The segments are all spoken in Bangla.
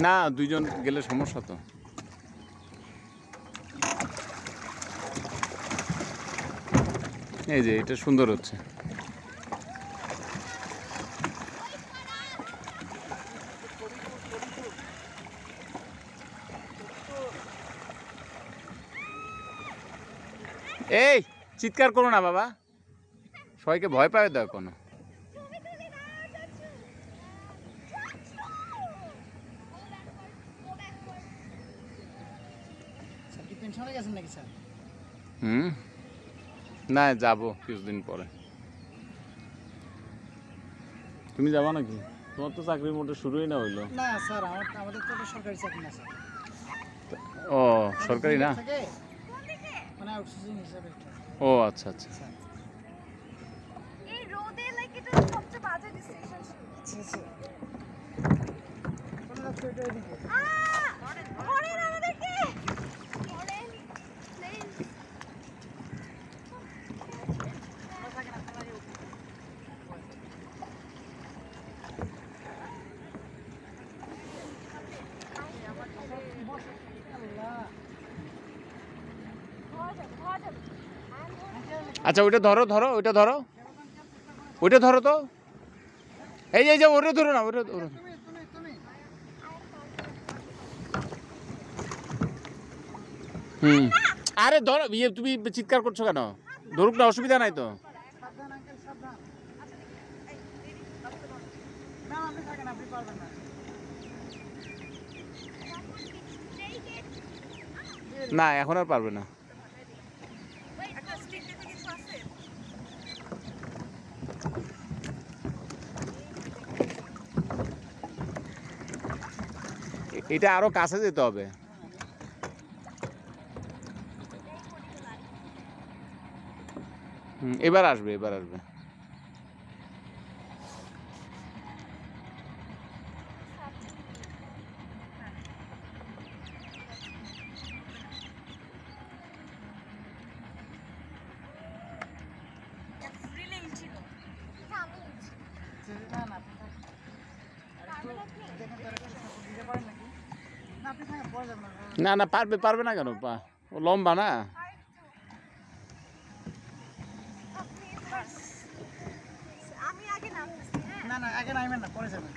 না, দুইজন গেলে সমস্যা তো। এই যে এটা সুন্দর হচ্ছে। এই চিৎকার করো না বাবা, সবাইকে ভয় পাবে দাও কোনো। না, যাবো কিছুদিন পরে। তুমি যাবা নাকি? তোমার তো চাকরির মোটে শুরুই না হইলো। না স্যার, আমাদের তো সরকারি চাকরি না স্যার। ও সরকারি না, মানে আউটসোর্সিং হিসাবে। ও আচ্ছা আচ্ছা। এই রোদে লাইক এটা সবচেয়ে বাজে ডিসিশন ছিল। কোন রাস্তা এটা এদিকে? ধরেন আমাদেরকে, ধরেন প্লিজ। আচ্ছা ওইটা ধরো ধরো, ওইটা ধরো, ওইটা ধরো তো। এই যে ওটা ধরো না, ওটা ধরো। আরে ধরো, তুমি চিৎকার করছো কেন? ধরুক না, অসুবিধা নাই তো। না এখন আর পারবে না। এটা আরো কাছে যেতে হবে। এবার আসবে, এবার আসবে। না না, পারবে, পারবে না কেন? ও লম্বা না। আমি আগে নামতেছি। না না, আগে নাইবেন না, পরে যাবেন।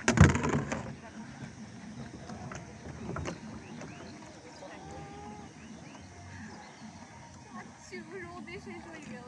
রোদে শেষ হয়ে গেল।